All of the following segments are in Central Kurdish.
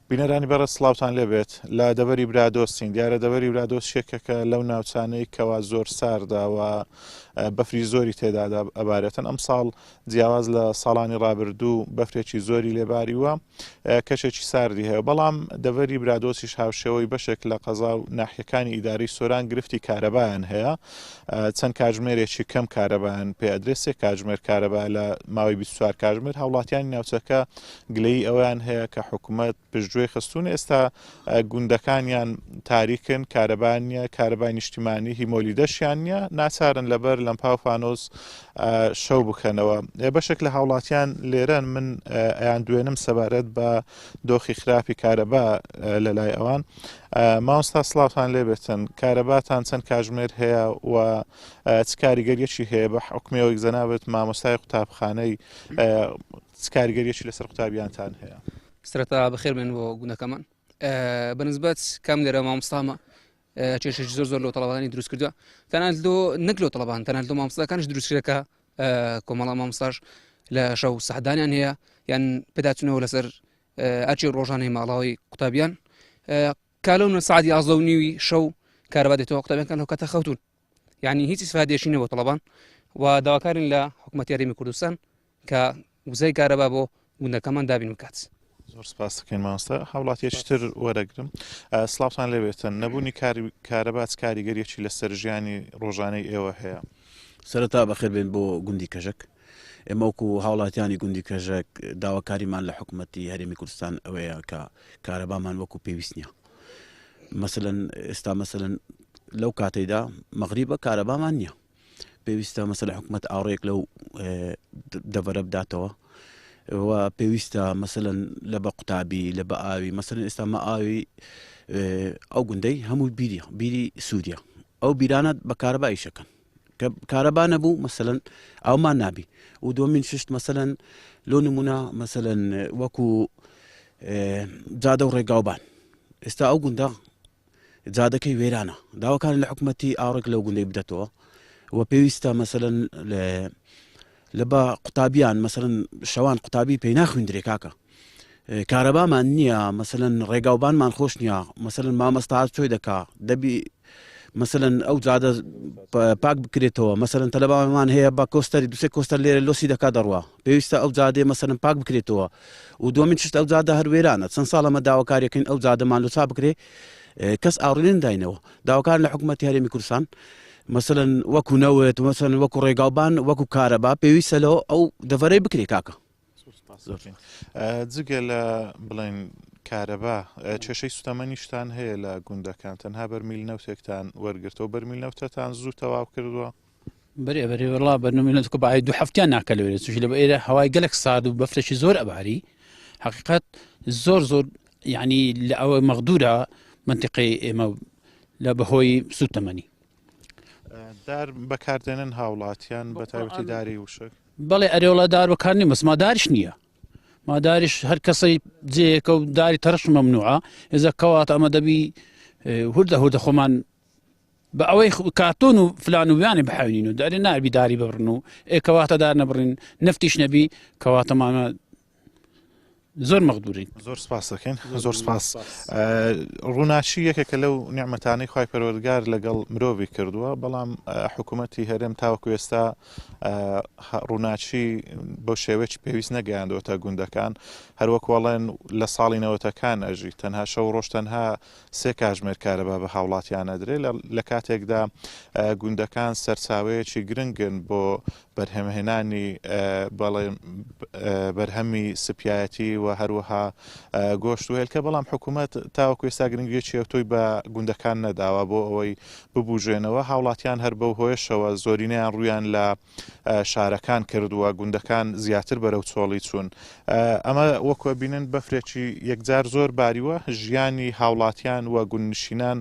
بینەرانی بەڕێز سڵاوتان لێبێت لە دەوەری برادۆستین دیارە دەوەری برادۆست شێکەکە لەو ناوچانەی کەوا زۆر سارداوە بەفری زۆری تێدا ئەبارێتن ئەم ساڵ جیاواز لە ساڵانی ڕابردوو بەفرێکی زۆری لێباری وە کەشێکی ساردی هەیە بەڵام دەوەری برادۆسیش هاوشێوەی بەشێک لە قەزا و ناحیەکانی ئیداری سۆران گرفتی کارەبایان هەیە چەند کاتژمێرێکی کەم کارەبایان پێ ئەدرێسێ کاتژمێر کارەبا لە ماوەی 24 کاتژمێر هاوڵاتیانی ناوچەکە گلەی ئەویان هەیە کە حکوومەت پشتگوێی خستون ئێستا گوندەکانیان تاریکن کارەبانیە کارەبای نیشتیمانی هیمۆلیدەشیان نیە ناچارن لەبەر لەمپا و فانۆس شەو بکەنەوە بەشێک لە هاوڵاتیان لێرەن من ئەیان دوێنم سەبارەت بە دۆخی خراپی کارەبا لە لای ئەوان مامۆستا سڵاوتان لێبێتن کارەباتان چەند کاتژمێر هەیە و چ کاریگەریەکی هەیە بە حکومەوەی زەناوت مامۆستای قوتابخانەی چ کاریگەریەکی لەسەر قوتابیانتان هەیە سرەتا بەخێر بێن بۆ گوندەکەمان بەنسبەت کام لێرە مامۆستامە کێشێکی زۆر لەو تەڵەبانی دروست کردووە تەنانەت لەو نەک لەو تەڵەبان تەنانەت لەو مامۆستاکانیش دروستکرێکە کۆمەڵە مامۆستاش لە شەو سەحدانیان هەیە یان پێداچونەوە لەسەر ئەرچی ڕۆژانەی ماڵاوی قوتابیان کالەونە سعدی 11:30 شەو کارەبا دێتەوە قوتابیەکان لەو کاتە خەوتون یعنی هیچ ئیسفادێشی نەبوو تەڵەبان و داواکارین لە حکوومەتی هەرێمی کوردستان کە وزەی کارەبا بۆ گوندەکەمان دابین بکات. زۆر سپاس دەکەین مامۆستا هاوڵاتیەکی تر وەرەگرم سڵاوتان لێبێتن نەبوونی کارەبات کاریگەریەکی لەسەر ژیانی ڕۆژانەی ئێوە هەیە سەرەتا بەخێر بێن بۆ گوندی کەژەک ئێمە وەکو هاوڵاتیانی گوندی کەژەک داواکاریمان لە حکوومەتی هەرێمی کوردستان ئەوەیە کە کارەبامان وەکو پێویست نییە مەسەلەن ئێستا مەسەلەن لەو کاتەیدا مەغریبە کارەبامان نییە پێویستە مەسەلە حکوومەت ئاڕێک لەو دەڤەرە بداتەوە و پێویستە مەسەلەن لە بە قوتابی لە بە ئاوی مەسەلەن ئێستا مە ئاوی ئەو گوندەی هەموو بیری سوودیە ئەو بیرانە بە کارەبای شەکەن کە کارەبا نەبوو مەسەلەن ئەومان نابی و دومین ششت مەسەلەن لۆ نمونە مەسەلەن وەکو جادە و ڕێگاوبان ئێستا ئەو گوندە جادەکەی وێرانە داواکان لە حکوومەتی ئاڕێک لەو گوندەی بدەتەوە و پێویستە مەسەلەن لە بە قوتابیان مەسەلەن شەوان قوتابی پێی ناخوێندرێ کاکە کارەبامان نییە مەسەلەن ڕێگاوبانمان خۆش نییە مەسەلەن مامەستا چۆی دەکا دەبی مەسەلەن ئەو جادە پاک بکرێتەوە مەسەلەن تەلەبانمان هەیە بە کۆستەری دوسێ کۆستەر لێرە لۆسی دەکا دەڕوا پێویستە ئەو جادێ مەسەلەن پاک بکرێتەوە و دومین شت ئەو جادە هەروێرانە چەند ساڵەمە داواکاریەکەین ئەو جادەمان لۆچا بکرێ کەس ئاڕێن داینەوە داواکار لە حکوومەتی هەرێمی کوردستان مەسەلەن وەکو نەوت مەسەلەن وەکو ڕێگاوبان وەکو کارەبا پێویستە لەوە ئەو دەڤەرەی بکرێ کاکە جگە لە بڵێن کارەبا کێشەی سوتەمەنیشتان هەیە لە گوندەکان تەنها بەرمیل نەوتێکتان وەرگرتەوە بەرمیل نەوتەتان زوو تەواو کردووە بەرێ وڵا بەرنامەیەکە بەعای 2 هەفتیان ناکە لەوێ چونکە لە ئێرە هەوای گەلێک سارد و بەفرێکی زۆر ئەباری حقیقەت زۆر یعنی لە ئەوە مەغدورە منتیقی ئێمە لە بەهۆی سوتەمەنی دار بەکاردێنن هاوڵاتیان بە تایبەتی داری وشک بەڵێ ئەرێوڵە دار بەکارنی مەس ماداریش نییە ماداریش هەر کەسەی جێیەکە و داری تەرش مەمنوعە ئێزە کەواتە ئەمە دەبی هوردە خۆمان بە ئەوەی کاتۆن و فلان و ویانی بحاوینین و داری ناربی داری ببڕن و کەواتە دار نەبڕین نفتیش نەبی کەواتەمانە زۆر مەغدورین زۆر سپاس دەکەین زۆر سپاس ڕووناچی یەکێکە لەو نیعمەتانەی خوای پەروەردگار لەگەڵ مرۆڤی کردووە بەڵام حکوومەتی هەرێم تاوەکو ئێستا ڕووناچی بەو شێوەیەکی پێویست نەگەیاندوەتە گوندەکان هەروەکوەڵێن لە ساڵی نەوەتەکان ئەژی تەنها شەو ڕۆژ تەنها 3 کاتژمێر کارەبا بە هاوڵاتیان ئەدرێ لە کاتێکدا گوندەکان سەرچاوەیەکی گرنگن بۆ بەرهەمهێنانی بەرهەمی سپایەتی و هەروەها گۆشت و هێلکە بەڵام حکوومەت تاوەکو ئێستا گرنگیەکی ئەوتۆی بە گوندەکان نەداوە بۆ ئەوەی ببوژێنەوە هاوڵاتیان هەر بەو هۆیشەوە زۆرینەیان ڕویان لە شارەکان کردووە گوندەکان زیاتر بەرەو چۆڵی چوون ئەمە وەکوە بینن بەفرێکی یەکجار زۆر باریوە ژیانی هاوڵاتیان و گوندنشینان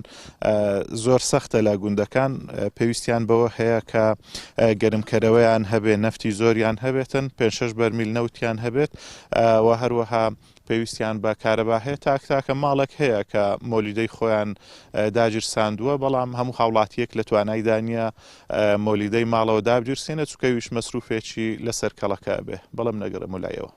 زۆر سەختە لە گوندەکان پێویستیان بەوە هەیە کە گەرمکەرەوەیان هەبێ نەفتی زۆریان هەبێتن 5-6 بەرمیل نەوتیان هەبێت و هەروەها پێویستیان بە کارەبا هەیە تاکە ماڵێک هەیە کە مۆلیدەی خۆیان داگیر ساندووە بەڵام هەموو هاوڵاتیەک لە توانایدا نیە مۆلیدەی ماڵەوە دابگیرسێنە چووکەویش مەسروفێکی لەسەر کەڵەکە بێ بەڵام نەگەڕە مولایەوە